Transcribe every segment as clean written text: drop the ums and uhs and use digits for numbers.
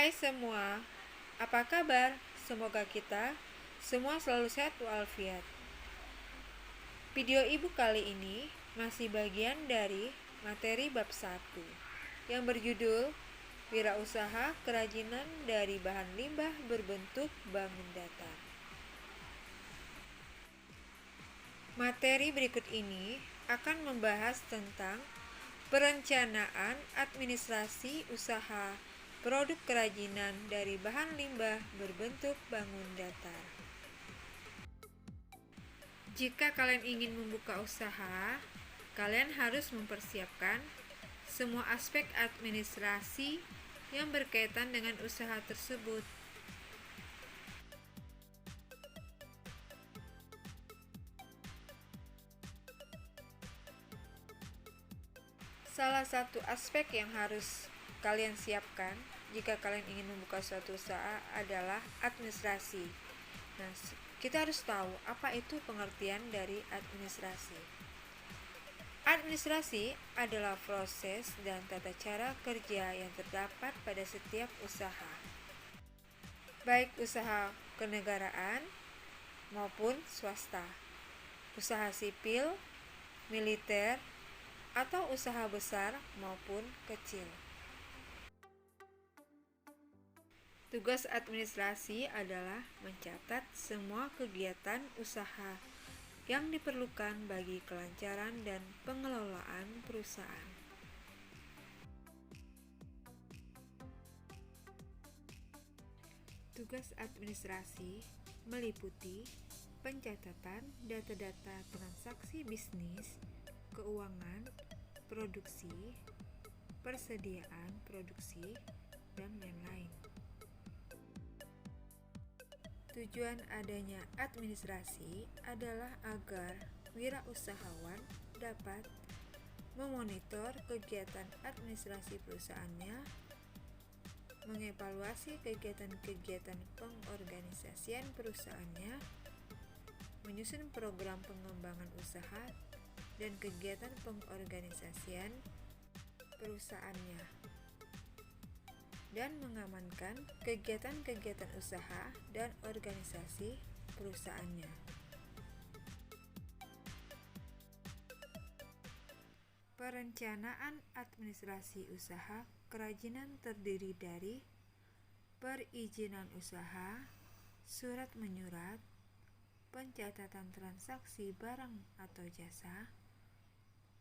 Hai semua, apa kabar? Semoga kita semua selalu sehat walafiat. Video ibu kali ini masih bagian dari materi bab 1 yang berjudul Wirausaha Kerajinan dari Bahan Limbah Berbentuk Bangun Datar. Materi berikut ini akan membahas tentang perencanaan administrasi usaha produk kerajinan dari bahan limbah berbentuk bangun datar. Jika kalian ingin membuka usaha, kalian harus mempersiapkan semua aspek administrasi yang berkaitan dengan usaha tersebut. Salah satu aspek yang harus kalian siapkan jika kalian ingin membuka suatu usaha adalah administrasi. Nah, kita harus tahu apa itu pengertian dari administrasi. Administrasi adalah proses dan tata cara kerja yang terdapat pada setiap usaha, baik usaha kenegaraan maupun swasta, usaha sipil, militer, atau usaha besar maupun kecil. Tugas administrasi adalah mencatat semua kegiatan usaha yang diperlukan bagi kelancaran dan pengelolaan perusahaan. Tugas administrasi meliputi pencatatan data-data transaksi bisnis, keuangan, produksi, persediaan produksi, dan lain-lain. Tujuan adanya administrasi adalah agar wirausahawan dapat memonitor kegiatan administrasi perusahaannya, mengevaluasi kegiatan-kegiatan pengorganisasian perusahaannya, menyusun program pengembangan usaha dan kegiatan pengorganisasian perusahaannya, dan mengamankan kegiatan-kegiatan usaha dan organisasi perusahaannya. Perencanaan administrasi usaha kerajinan terdiri dari perizinan usaha, surat menyurat, pencatatan transaksi barang atau jasa,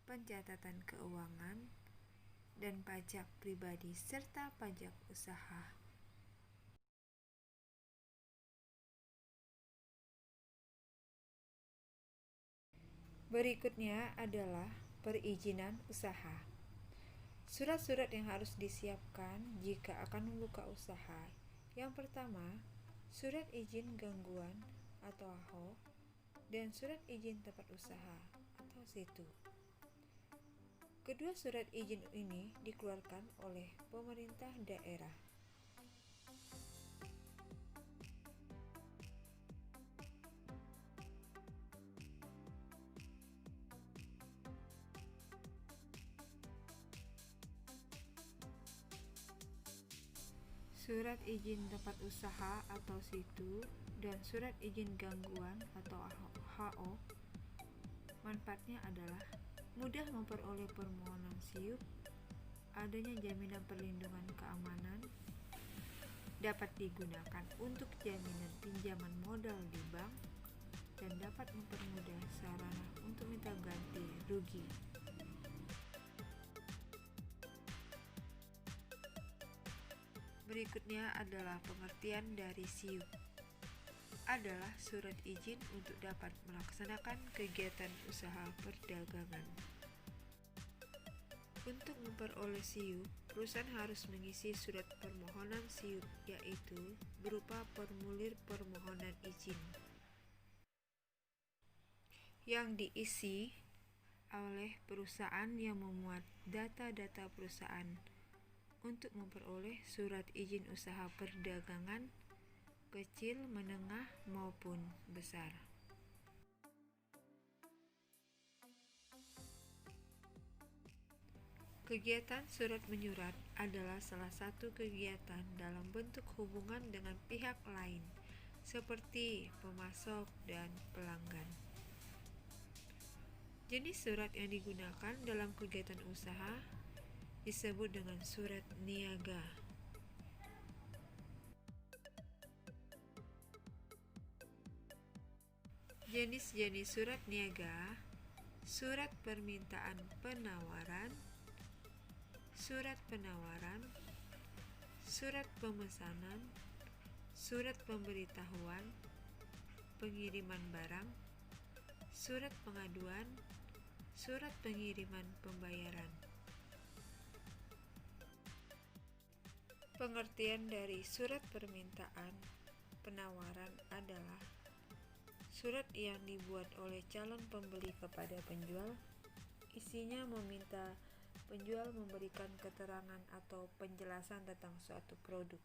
pencatatan keuangan, dan pajak pribadi serta pajak usaha. Berikutnya adalah perizinan usaha. Surat-surat yang harus disiapkan jika akan membuka usaha. Yang pertama, surat izin gangguan atau AHO dan surat izin tempat usaha atau SITU. Kedua surat izin ini dikeluarkan oleh pemerintah daerah. Surat izin tempat usaha atau SITU dan surat izin gangguan atau HO manfaatnya adalah mudah memperoleh permohonan SIUP, adanya jaminan perlindungan keamanan, dapat digunakan untuk jaminan pinjaman modal di bank, dan dapat mempermudah sarana untuk minta ganti rugi. Berikutnya adalah pengertian dari SIUP. Adalah surat izin untuk dapat melaksanakan kegiatan usaha perdagangan. Untuk memperoleh SIUP, perusahaan harus mengisi surat permohonan SIUP, yaitu berupa formulir permohonan izin yang diisi oleh perusahaan yang memuat data-data perusahaan untuk memperoleh surat izin usaha perdagangan kecil, menengah, maupun besar. Kegiatan surat menyurat adalah salah satu kegiatan dalam bentuk hubungan dengan pihak lain, seperti pemasok dan pelanggan. Jenis surat yang digunakan dalam kegiatan usaha disebut dengan surat niaga. Jenis-jenis surat niaga: surat permintaan penawaran, surat penawaran, surat pemesanan, surat pemberitahuan, pengiriman barang, surat pengaduan, surat pengiriman pembayaran. Pengertian dari surat permintaan penawaran adalah surat yang dibuat oleh calon pembeli kepada penjual. Isinya meminta penjual memberikan keterangan atau penjelasan tentang suatu produk.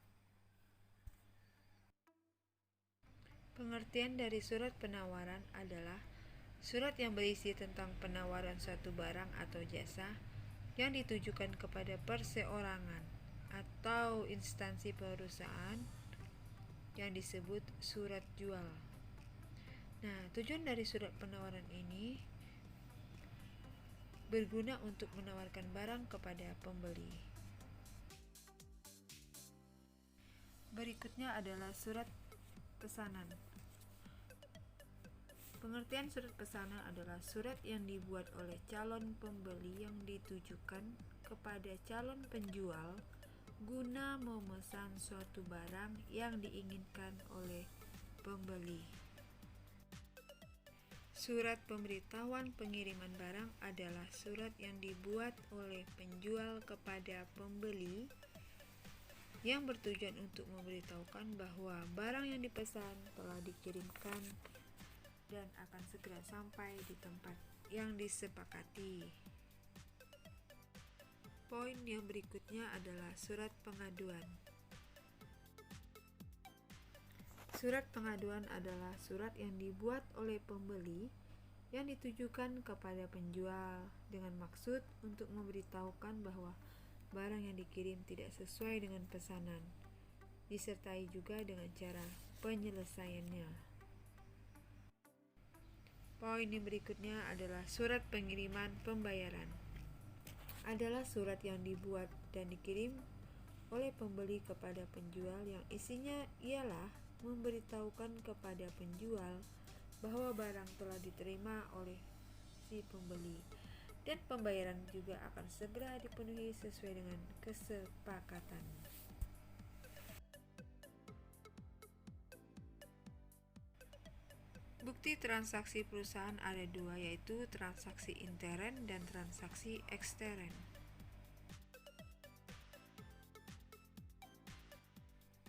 Pengertian dari surat penawaran adalah surat yang berisi tentang penawaran suatu barang atau jasa yang ditujukan kepada perseorangan atau instansi perusahaan yang disebut surat jual. Nah, tujuan dari surat penawaran ini berguna untuk menawarkan barang kepada pembeli. Berikutnya adalah surat pesanan. Pengertian surat pesanan adalah surat yang dibuat oleh calon pembeli yang ditujukan kepada calon penjual guna memesan suatu barang yang diinginkan oleh pembeli. Surat pemberitahuan pengiriman barang adalah surat yang dibuat oleh penjual kepada pembeli yang bertujuan untuk memberitahukan bahwa barang yang dipesan telah dikirimkan dan akan segera sampai di tempat yang disepakati. Poin yang berikutnya adalah surat pengaduan. Surat pengaduan adalah surat yang dibuat oleh pembeli yang ditujukan kepada penjual dengan maksud untuk memberitahukan bahwa barang yang dikirim tidak sesuai dengan pesanan, disertai juga dengan cara penyelesaiannya. Poin yang berikutnya adalah surat pengiriman pembayaran. Adalah surat yang dibuat dan dikirim oleh pembeli kepada penjual yang isinya ialah memberitahukan kepada penjual bahwa barang telah diterima oleh si pembeli dan pembayaran juga akan segera dipenuhi sesuai dengan kesepakatan. Bukti transaksi perusahaan ada dua, yaitu transaksi intern dan transaksi ekstern.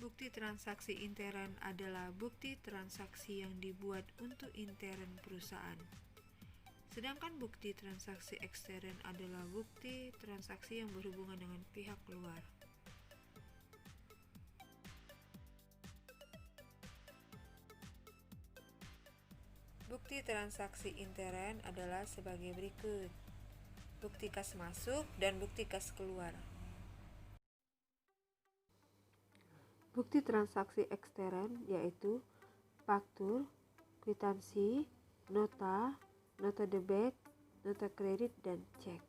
Bukti transaksi intern adalah bukti transaksi yang dibuat untuk intern perusahaan. Sedangkan bukti transaksi ekstern adalah bukti transaksi yang berhubungan dengan pihak luar. Bukti transaksi intern adalah sebagai berikut: bukti kas masuk dan bukti kas keluar. Bukti transaksi ekstern yaitu faktur, kwitansi, nota, nota debit, nota kredit, dan cek.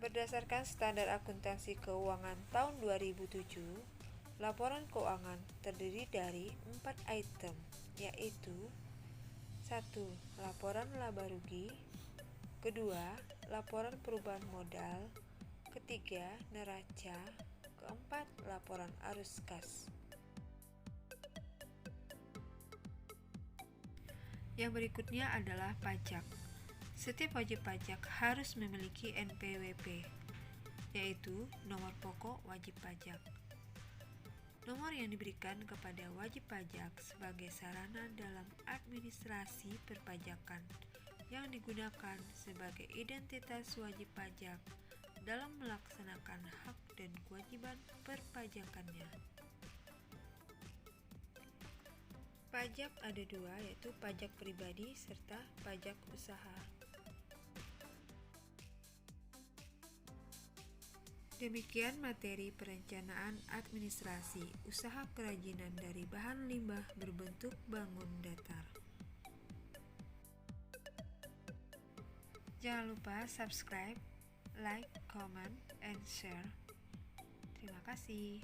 Berdasarkan standar akuntansi keuangan tahun 2007, laporan keuangan terdiri dari 4 item, yaitu 1. Laporan laba rugi. 2. Laporan perubahan modal. 3. Neraca. 4. Laporan arus kas. Yang berikutnya adalah pajak. Setiap wajib pajak harus memiliki NPWP, yaitu nomor pokok wajib pajak. Nomor yang diberikan kepada wajib pajak sebagai sarana dalam administrasi perpajakan yang digunakan sebagai identitas wajib pajak dalam melaksanakan hak dan kewajiban perpajakannya. Pajak ada dua, yaitu pajak pribadi serta pajak usaha. Demikian materi perencanaan administrasi usaha kerajinan dari bahan limbah berbentuk bangun datar. Jangan lupa subscribe, like, comment, and share. Terima kasih.